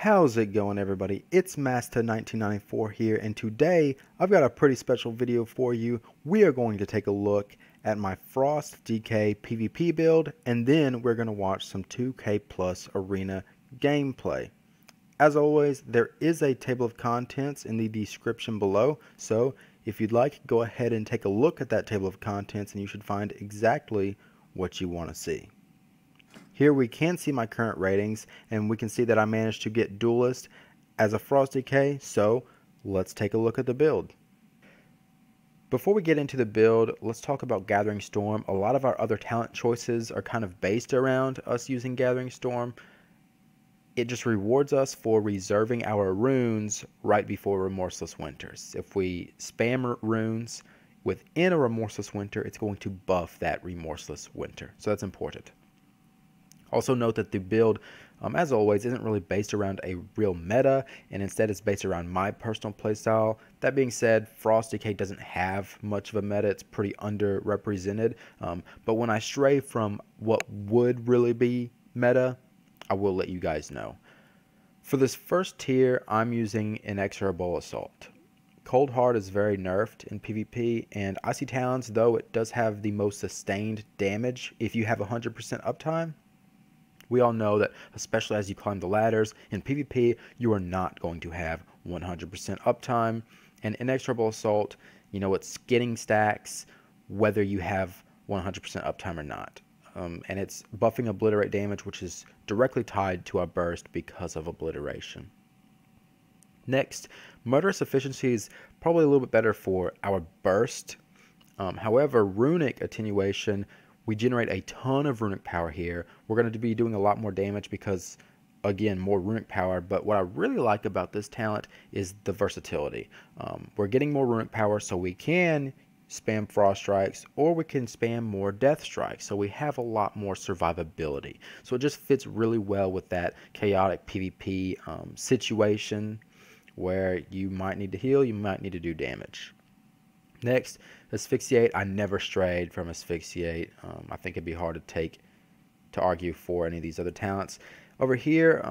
How's it going, everybody? It's Master1994 here, and today I've got a pretty special video for you. We are going to take a look at my Frost DK PvP build, and then we're going to watch some 2K Plus Arena gameplay. As always, there is a table of contents in the description below, so if you'd like, go ahead and take a look at that table of contents, and you should find exactly what you want to see. Here we can see my current ratings, and we can see that I managed to get Duelist as a Frost DK, so let's take a look at the build. Before we get into the build, let's talk about Gathering Storm. A lot of our other talent choices are kind of based around us using Gathering Storm. It just rewards us for reserving our runes right before Remorseless Winters. If we spam runes within a Remorseless Winter, it's going to buff that Remorseless Winter, so that's important. Also note that the build, as always, isn't really based around a real meta, and instead it's based around my personal playstyle. That being said, Frost DK doesn't have much of a meta. It's pretty underrepresented. But when I stray from what would really be meta, I will let you guys know. For this first tier, I'm using Inexorable Assault. Cold Heart is very nerfed in PvP, and Icy Talons, though it does have the most sustained damage if you have 100% uptime. We all know that, especially as you climb the ladders, in PvP, you are not going to have 100% uptime. And Inexorable Assault, it's getting stacks whether you have 100% uptime or not. And it's buffing Obliterate damage, which is directly tied to our burst because of Obliteration. Next, Murderous Efficiency is probably a little bit better for our burst. However, Runic Attenuation, we generate a ton of runic power here. We're going to be doing a lot more damage because, again, more runic power. But what I really like about this talent is the versatility. We're getting more runic power, so we can spam Frost Strikes, or we can spam more Death Strikes. So we have a lot more survivability. So it just fits really well with that chaotic PvP situation where you might need to heal, you might need to do damage. Next, Asphyxiate. I never strayed from Asphyxiate. I think it'd be hard to argue for any of these other talents. Over here,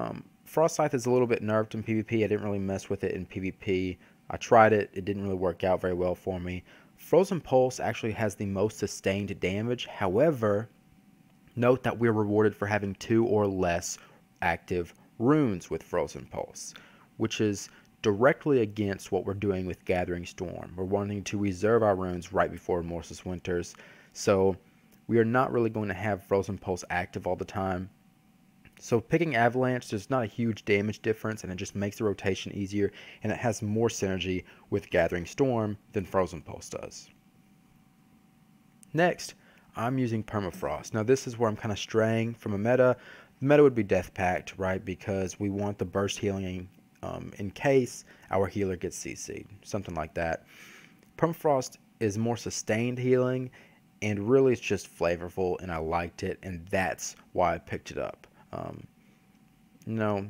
Frost Scythe is a little bit nerfed in PvP. I didn't really mess with it in PvP. I tried it. It didn't really work out very well for me. Frozen Pulse actually has the most sustained damage. However, note that we're rewarded for having 2 or less active runes with Frozen Pulse, which is directly against what we're doing with Gathering Storm. We're wanting to reserve our runes right before Remorseless Winters, so we are not really going to have Frozen Pulse active all the time. So picking Avalanche, there's not a huge damage difference, and it just makes the rotation easier, and it has more synergy with Gathering Storm than Frozen Pulse does. Next, I'm using Permafrost. Now this is where I'm kind of straying from a meta. The meta would be Death Pact, right, because we want the burst healing in case our healer gets CC'd, something like that. Permafrost is more sustained healing, and really it's just flavorful, and I liked it, and that's why I picked it up. It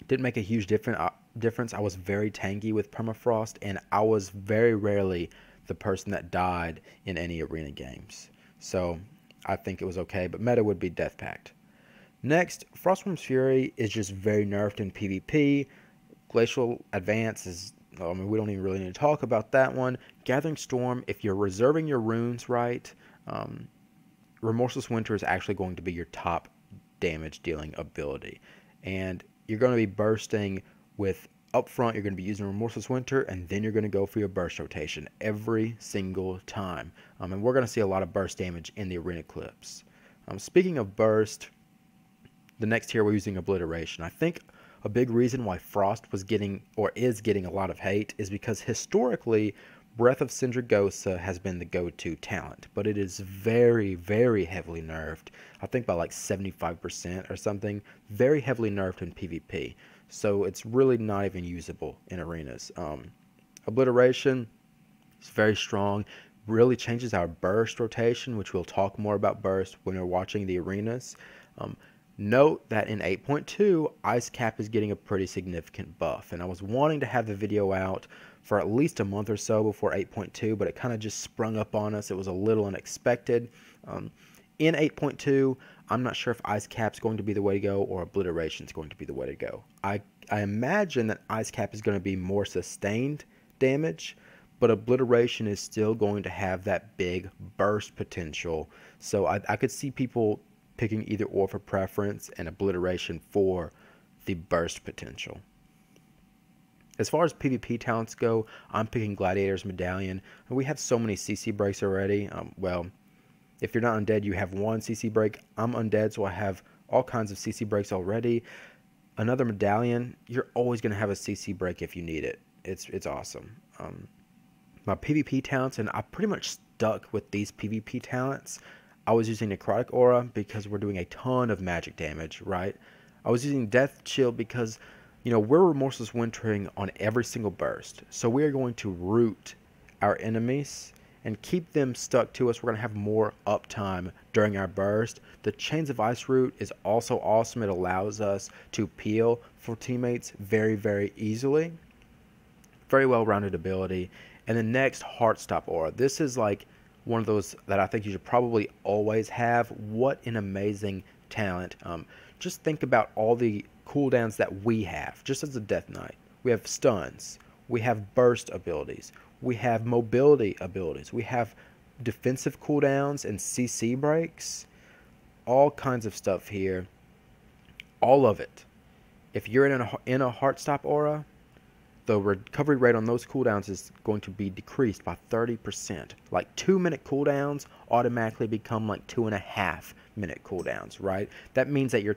didn't make a huge difference. I was very tanky with Permafrost, and I was very rarely the person that died in any arena games. So I think it was okay, but meta would be Death Pact. Next, Frostworm's Fury is just very nerfed in PvP. Glacial Advance is, we don't even really need to talk about that one. Gathering Storm, if you're reserving your runes right, Remorseless Winter is actually going to be your top damage dealing ability. And you're going to be bursting with, up front, you're going to be using Remorseless Winter, and then you're going to go for your burst rotation every single time. And we're going to see a lot of burst damage in the arena clips. Speaking of burst, the next tier we're using Obliteration. I think a big reason why Frost was getting, or is getting, a lot of hate is because historically Breath of Sindragosa has been the go-to talent, but it is very, very heavily nerfed. I think by like 75% or something. Very heavily nerfed in PvP, so it's really not even usable in arenas. Obliteration is very strong. Really changes our burst rotation, which we'll talk more about burst when we're watching the arenas. Note that in 8.2, Ice Cap is getting a pretty significant buff, and I was wanting to have the video out for at least a month or so before 8.2, but it kind of just sprung up on us. It was a little unexpected. In 8.2, I'm not sure if Ice Cap's going to be the way to go or Obliteration is going to be the way to go. I imagine that Ice Cap is going to be more sustained damage, but Obliteration is still going to have that big burst potential. So I could see people picking either or for preference and Obliteration for the burst potential. As far as PvP talents go, I'm picking Gladiator's Medallion. We have so many CC breaks already. Well, if you're not undead, you have one CC break. I'm undead, so I have all kinds of CC breaks already. Another medallion, you're always going to have a CC break if you need it. It's awesome. My PvP talents, and I pretty much stuck with these PvP talents. I was using Necrotic Aura because we're doing a ton of magic damage, right? I was using Death Chill because, you know, we're Remorseless Wintering on every single burst. So we are going to root our enemies and keep them stuck to us. We're going to have more uptime during our burst. The Chains of Ice root is also awesome. It allows us to peel for teammates very, very easily. Very well-rounded ability. And the next, Heartstop Aura. This is like one of those that I think you should probably always have. What an amazing talent. Just think about all the cooldowns that we have, just as a Death Knight. We have stuns. We have burst abilities. We have mobility abilities. We have defensive cooldowns and CC breaks. All kinds of stuff here. All of it. If you're in a Heartstop Aura, the recovery rate on those cooldowns is going to be decreased by 30%. Like 2-minute cooldowns automatically become like 2.5-minute cooldowns, right? That means that your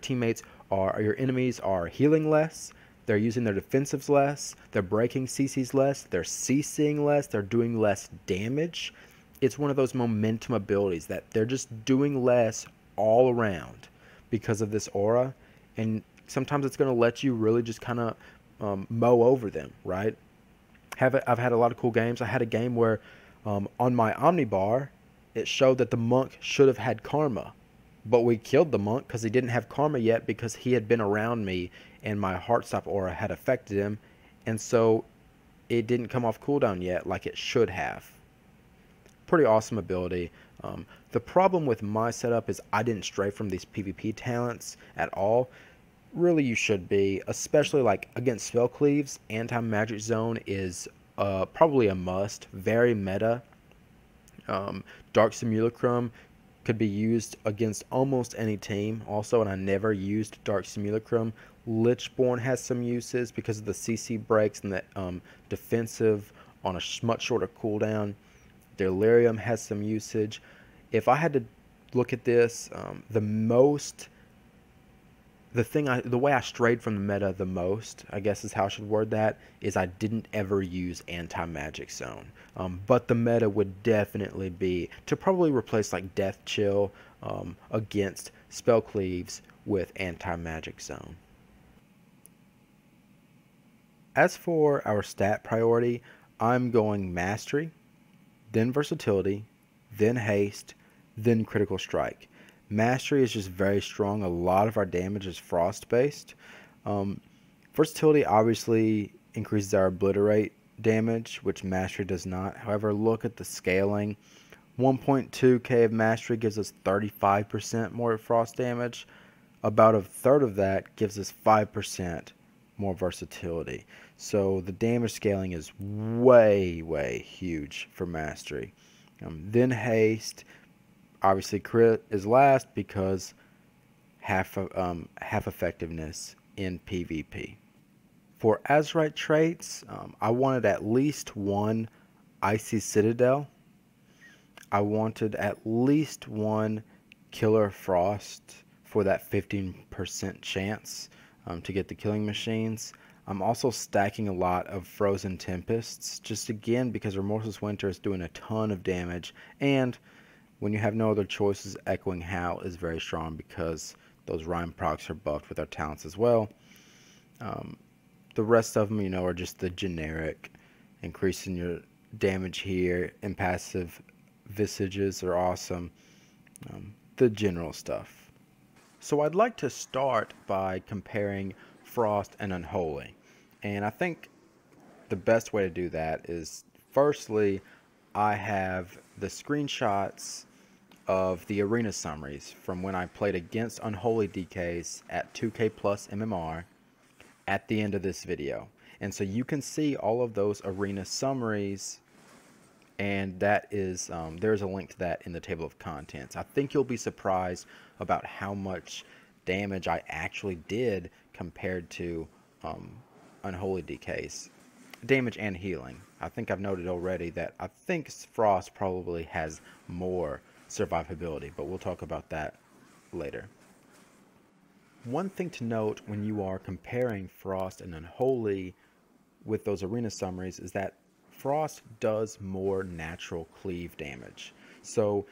enemies are healing less, they're using their defensives less, they're breaking CCs less, they're CCing less, they're doing less damage. It's one of those momentum abilities that they're just doing less all around because of this aura, and sometimes it's going to let you really just kind of mow over them, right? I've had a lot of cool games. I had a game where on my Omnibar, it showed that the monk should have had karma, but we killed the monk because he didn't have karma yet because he had been around me and my Heartstop Aura had affected him, and so it didn't come off cooldown yet like it should have. Pretty awesome ability. The problem with my setup is I didn't stray from these PvP talents at all. Really, you should be, especially like against Spell Cleaves. Anti-Magic Zone is probably a must. Very meta. Dark Simulacrum could be used against almost any team also, and I never used Dark Simulacrum. Lichborn has some uses because of the CC breaks and the defensive on a much shorter cooldown. Delirium has some usage. If I had to look at this, the way I strayed from the meta the most, I guess is how I should word that, is I didn't ever use Anti-Magic Zone. But the meta would definitely be to probably replace like Death Chill against Spell Cleaves with Anti-Magic Zone. As for our stat priority, I'm going Mastery, then Versatility, then Haste, then Critical Strike. Mastery is just very strong. A lot of our damage is frost based. Versatility obviously increases our obliterate damage, which Mastery does not. However, look at the scaling. 1.2k of Mastery gives us 35% more frost damage. About a third of that gives us 5% more versatility. So the damage scaling is way, way huge for Mastery. Then Haste. Obviously, crit is last because half effectiveness in PvP. For Azerite traits, I wanted at least one Icy Citadel. I wanted at least one Killer Frost for that 15% chance to get the killing machines. I'm also stacking a lot of Frozen Tempests, just again because Remorseless Winter is doing a ton of damage, and when you have no other choices, Echoing Howl is very strong because those Rhyme procs are buffed with our talents as well. The rest of them, you know, are just the generic, increasing your damage here, impassive visages are awesome, the general stuff. So I'd like to start by comparing Frost and Unholy, and I think the best way to do that is, firstly, I have the screenshots of the arena summaries from when I played against Unholy DKs at 2K plus MMR at the end of this video. And so you can see all of those arena summaries, and that is there's a link to that in the table of contents. I think you'll be surprised about how much damage I actually did compared to Unholy DKs. Damage and healing. I think I've noted already that I think Frost probably has more survivability, but we'll talk about that later. One thing to note when you are comparing Frost and Unholy with those arena summaries is that Frost does more natural cleave damage. So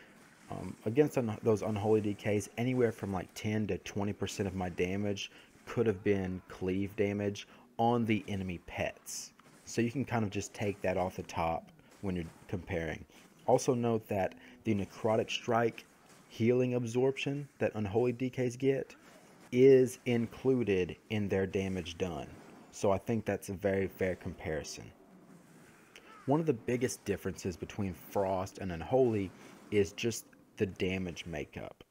against those Unholy DKs, anywhere from like 10 to 20% of my damage could have been cleave damage on the enemy pets. So you can kind of just take that off the top when you're comparing. Also note that the Necrotic Strike healing absorption that Unholy DKs get is included in their damage done. So I think that's a very fair comparison. One of the biggest differences between Frost and Unholy is just the damage makeup.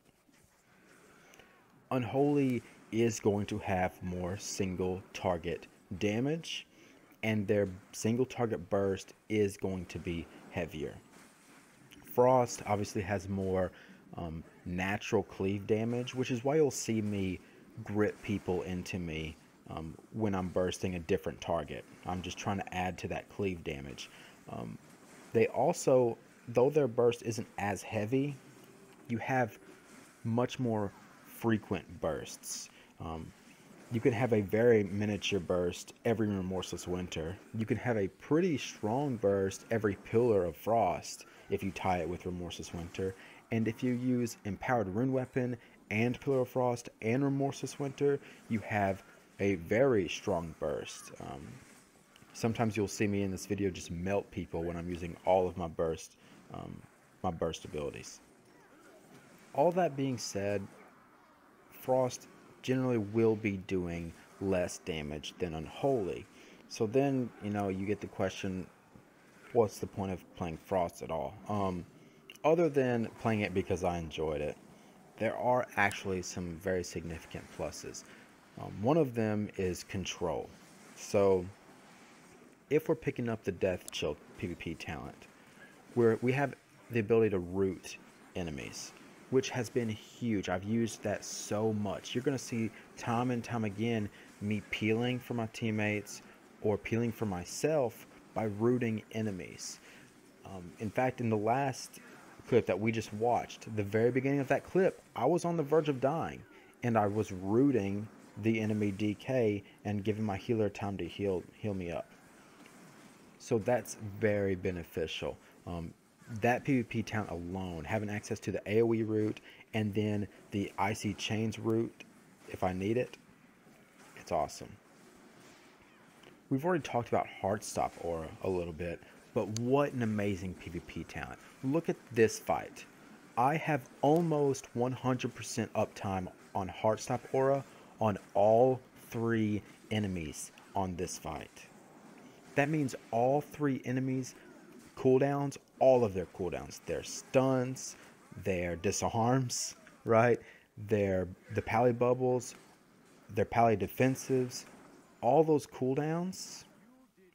Unholy is going to have more single target damage, and their single target burst is going to be heavier. Frost obviously has more natural cleave damage, which is why you'll see me grip people into me when I'm bursting a different target. I'm just trying to add to that cleave damage. They also, though their burst isn't as heavy, you have much more frequent bursts. You can have a very miniature burst every Remorseless Winter. You can have a pretty strong burst every Pillar of Frost if you tie it with Remorseless Winter. And if you use Empowered Rune Weapon and Pillar of Frost and Remorseless Winter, you have a very strong burst. Sometimes you'll see me in this video just melt people when I'm using all of my burst abilities. All that being said, Frost generally will be doing less damage than Unholy. So then, you get the question, what's the point of playing Frost at all? Other than playing it because I enjoyed it, there are actually some very significant pluses. One of them is control. So if we're picking up the Death Chill PvP talent, we have the ability to root enemies, which has been huge. I've used that so much. You're going to see time and time again me peeling for my teammates or peeling for myself by rooting enemies. In fact, in the last clip that we just watched, the very beginning of that clip, I was on the verge of dying, and I was rooting the enemy DK and giving my healer time to heal me up. So that's very beneficial. That PvP talent alone, having access to the AoE route and then the Icy Chains route if I need it, it's awesome. We've already talked about Heartstop Aura a little bit, but what an amazing PvP talent. Look at this fight. I have almost 100% uptime on Heartstop Aura on all 3 enemies on this fight. That means all 3 enemies cooldowns, all of their cooldowns, their stuns, their disarms, right? The pally bubbles, their pally defensives, all those cooldowns,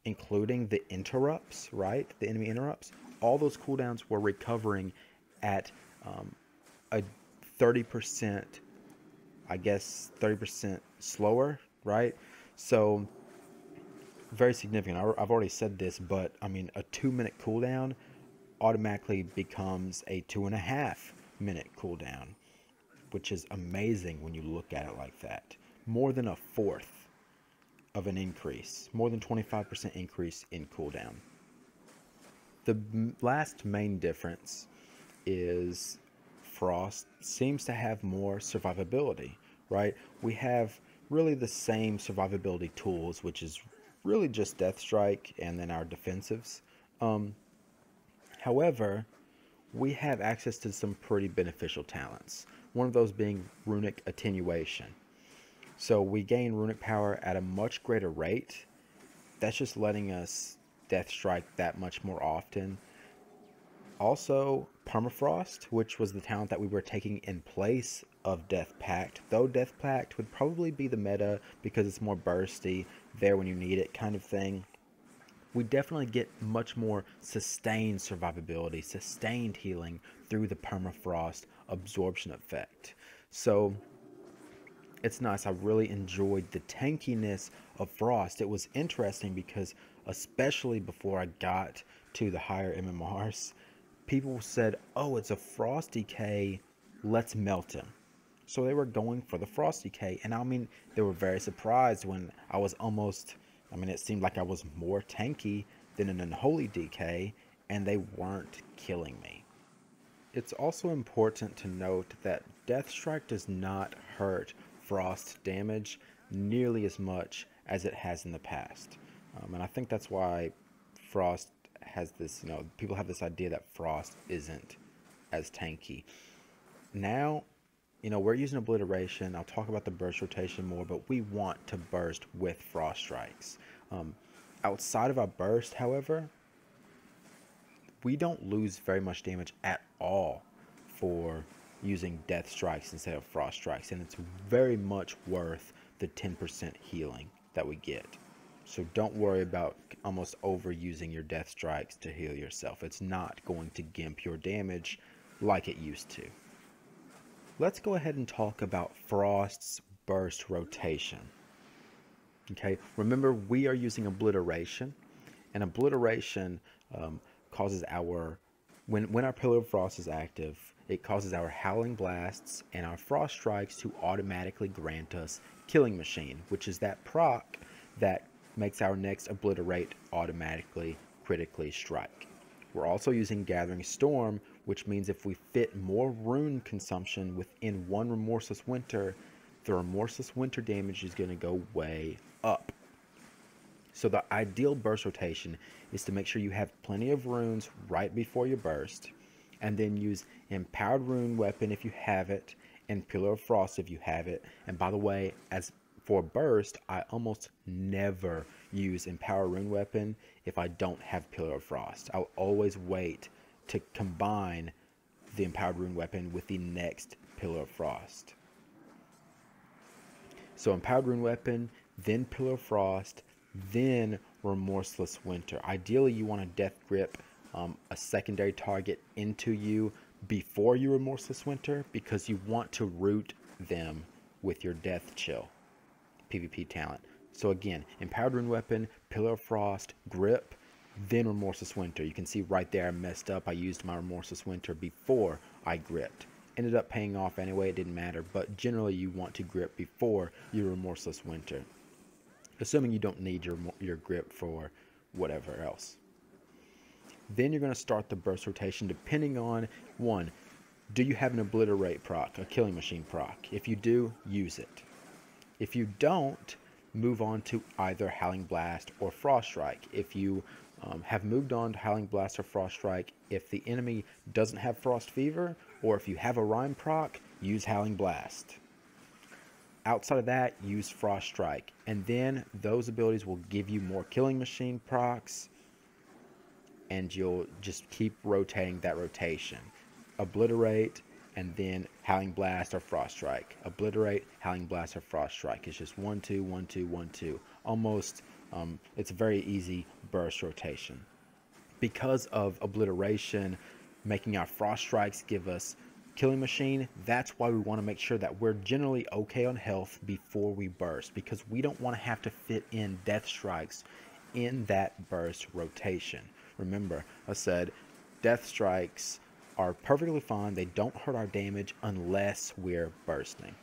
including the interrupts, right? The enemy interrupts, all those cooldowns were recovering at a 30%, I guess 30% slower, right? So very significant. I've already said this, but I mean, a 2-minute cooldown automatically becomes a 2.5-minute cooldown, which is amazing when you look at it like that. More than a fourth of an increase, more than 25% increase in cooldown. The last main difference is Frost seems to have more survivability, right? We have really the same survivability tools, which is really just Death Strike and then our defensives. However, we have access to some pretty beneficial talents. One of those being Runic Attenuation. So we gain runic power at a much greater rate. That's just letting us Death Strike that much more often. Also, Permafrost, which was the talent that we were taking in place of Death Pact. Though Death Pact would probably be the meta because it's more bursty, there when you need it kind of thing. We definitely get much more sustained survivability, sustained healing through the Permafrost absorption effect. So it's nice. I really enjoyed the tankiness of Frost. It was interesting because, especially before I got to the higher MMRs, people said, oh, it's a Frost decay, let's melt him. So they were going for the Frost decay, and I mean, they were very surprised when I was almost, I mean, it seemed like I was more tanky than an Unholy decay, and they weren't killing me. It's also important to note that Death Strike does not hurt Frost damage nearly as much as it has in the past. And I think that's why Frost has this, people have this idea that Frost isn't as tanky. Now, we're using Obliteration. I'll talk about the burst rotation more, but we want to burst with Frost Strikes. Outside of our burst, however, we don't lose very much damage at all for using Death Strikes instead of Frost Strikes, and it's very much worth the 10% healing that we get. So don't worry about almost overusing your Death Strikes to heal yourself. It's not going to gimp your damage like it used to. Let's go ahead and talk about Frost's burst rotation. Okay, remember we are using Obliteration, and Obliteration causes our, when our Pillar of Frost is active, it causes our Howling Blasts and our Frost Strikes to automatically grant us Killing Machine, which is that proc that makes our next Obliterate automatically critically strike. We're also using Gathering Storm, which means if we fit more rune consumption within one Remorseless Winter, the Remorseless Winter damage is going to go way up. So the ideal burst rotation is to make sure you have plenty of runes right before you burst, and then use Empowered Rune Weapon if you have it, and Pillar of Frost if you have it. And by the way, as for burst, I almost never use Empowered Rune Weapon if I don't have Pillar of Frost. I'll always wait to combine the Empowered Rune Weapon with the next Pillar of Frost. So Empowered Rune Weapon, then Pillar of Frost, then Remorseless Winter. Ideally, you want to Death Grip a secondary target into you before you Remorseless Winter, because you want to root them with your Death Chill PvP talent. So again, Empowered Rune Weapon, Pillar of Frost, Grip, then Remorseless Winter. You can see right there I messed up. I used my Remorseless Winter before I gripped. Ended up paying off anyway, it didn't matter, but generally you want to grip before your Remorseless Winter, assuming you don't need your grip for whatever else. Then you're going to start the burst rotation depending on, one, do you have an Obliterate proc, a Killing Machine proc? If you do, use it. If you don't, move on to either Howling Blast or Frost Strike. If you have moved on to Howling Blast or Frost Strike, if the enemy doesn't have Frost Fever, or if you have a Rhyme proc, use Howling Blast. Outside of that, use Frost Strike, and then those abilities will give you more Killing Machine procs, and you'll just keep rotating that rotation. Obliterate, and then Howling Blast or Frost Strike. Obliterate, Howling Blast or Frost Strike. It's just 1, 2, 1, 2, 1, 2. Almost, it's a very easy burst rotation. Because of Obliteration making our Frost Strikes give us Killing Machine, that's why we want to make sure that we're generally okay on health before we burst, because we don't want to have to fit in Death Strikes in that burst rotation. Remember, I said Death Strikes are perfectly fine. They don't hurt our damage unless we're bursting.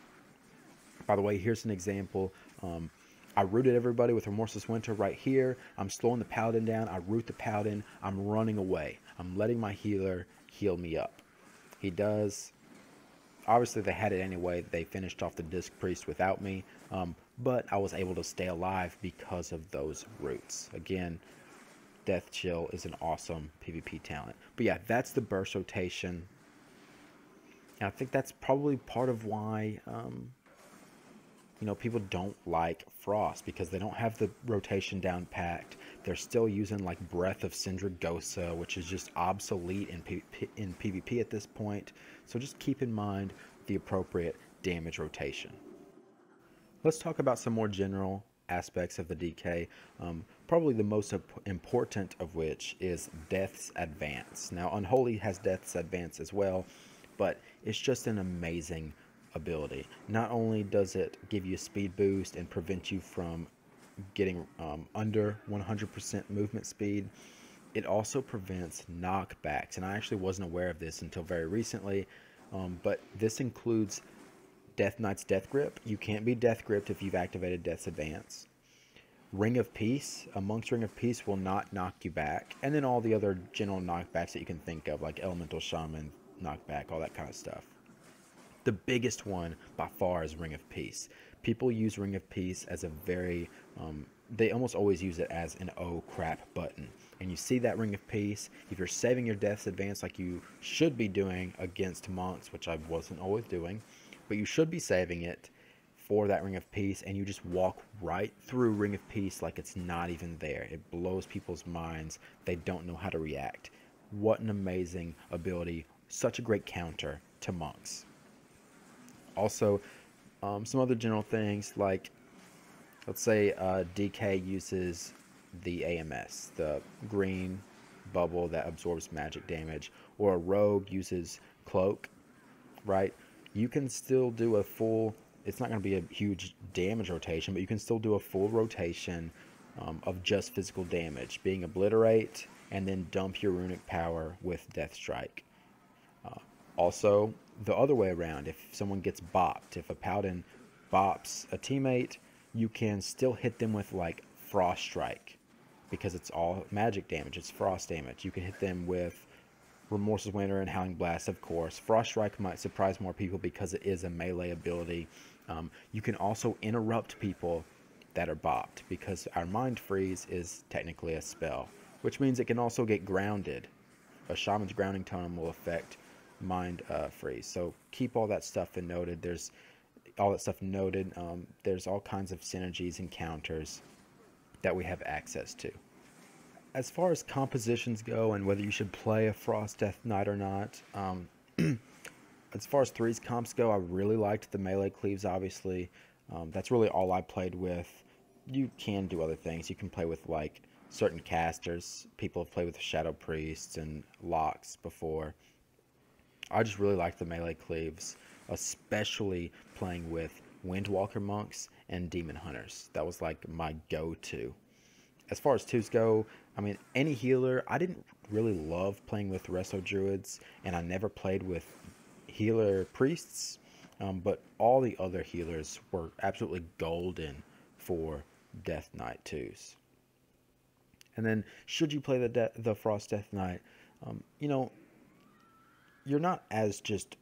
By the way, here's an example. I rooted everybody with Remorseless Winter right here. I'm slowing the Paladin down. I root the Paladin. I'm running away. I'm letting my healer heal me up. He does. Obviously, they had it anyway. They finished off the Disc Priest without me. But I was able to stay alive because of those roots. Again, Death Chill is an awesome PvP talent. But yeah, that's the burst rotation. And I think that's probably part of why people don't like Frost because they don't have the rotation down packed. They're still using like Breath of Sindragosa, which is just obsolete in PvP at this point. So just keep in mind the appropriate damage rotation. Let's talk about some more general aspects of the DK. Probably the most important of which is Death's Advance. Now, Unholy has Death's Advance as well, but it's just an amazing ability. Not only does it give you a speed boost and prevent you from getting under 100% movement speed, it also prevents knockbacks. And I actually wasn't aware of this until very recently, but this includes Death Knight's Death Grip. You can't be Death Gripped if you've activated Death's Advance. Ring of Peace. A Monk's Ring of Peace will not knock you back. And then all the other general knockbacks that you can think of, like Elemental Shaman, knockback, all that kind of stuff. The biggest one by far is Ring of Peace. People use Ring of Peace as a very, they almost always use it as an oh crap button. And you see that Ring of Peace, if you're saving your Death's Advance like you should be doing against monks, which I wasn't always doing, but you should be saving it for that Ring of Peace, and you just walk right through Ring of Peace like it's not even there. It blows people's minds. They don't know how to react. What an amazing ability. Such a great counter to monks. Also, some other general things like, let's say DK uses the AMS, the green bubble that absorbs magic damage, or a rogue uses Cloak, right? You can still do a full, it's not going to be a huge damage rotation, but you can still do a full rotation of just physical damage, being Obliterate, and then dump your runic power with Death Strike. Also, the other way around, if someone gets bopped, if a paladin bops a teammate, you can still hit them with like Frost Strike, because it's all magic damage, it's frost damage. You can hit them with Remorseless Winter and Howling Blast, of course. Frost Strike might surprise more people because it is a melee ability. You can also interrupt people that are bopped, because our Mind Freeze is technically a spell, which means it can also get grounded. A Shaman's Grounding Tome will affect Mind Freeze. So keep all that stuff noted. There's all kinds of synergies and counters that we have access to. As far as compositions go and whether you should play a Frost Death Knight or not, as far as threes comps go, I really liked the melee cleaves, obviously. That's really all I played with. You can do other things. You can play with like certain casters. People have played with Shadow Priests and Locks before. I just really liked the melee cleaves, especially playing with Windwalker monks and Demon Hunters. That was like my go-to. As far as twos go, I mean, any healer, I didn't really love playing with Resto Druids, and I never played with healer priests, but all the other healers were absolutely golden for Death Knight twos. And then, should you play the Frost Death Knight, you're not as just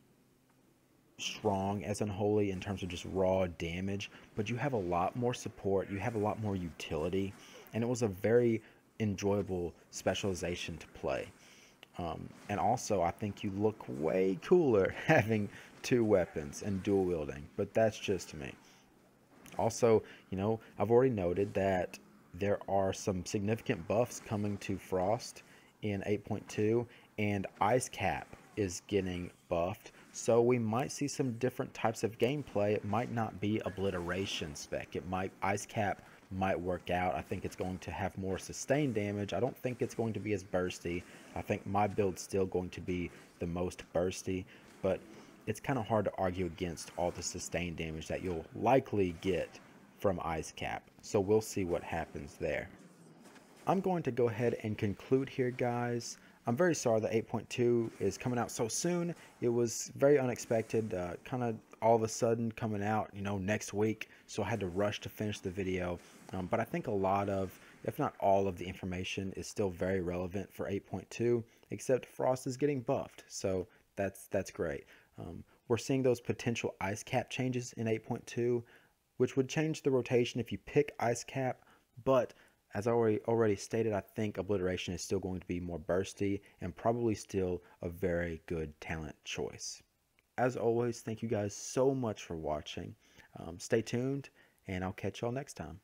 strong as Unholy in terms of just raw damage, but you have a lot more support, you have a lot more utility, and it was a very enjoyable specialization to play. And also, I think you look way cooler having two weapons and dual wielding, but that's just me. Also, I've already noted that there are some significant buffs coming to Frost in 8.2, and Ice Cap is getting buffed, so we might see some different types of gameplay. It might not be Obliteration spec. Ice Cap might work out. I think it's going to have more sustained damage. I don't think it's going to be as bursty. I think my build's still going to be the most bursty, but it's kind of hard to argue against all the sustained damage that you'll likely get from Ice Cap. So we'll see what happens there. I'm going to go ahead and conclude here, guys. I'm very sorry that 8.2 is coming out so soon. It was very unexpected, kind of all of a sudden coming out, next week. So I had to rush to finish the video. But I think a lot of, if not all of the information is still very relevant for 8.2, except Frost is getting buffed. So that's great. We're seeing those potential Ice Cap changes in 8.2, which would change the rotation if you pick Ice Cap, but as I already stated, I think Obliteration is still going to be more bursty and probably still a very good talent choice. As always, thank you guys so much for watching. Stay tuned, and I'll catch y'all next time.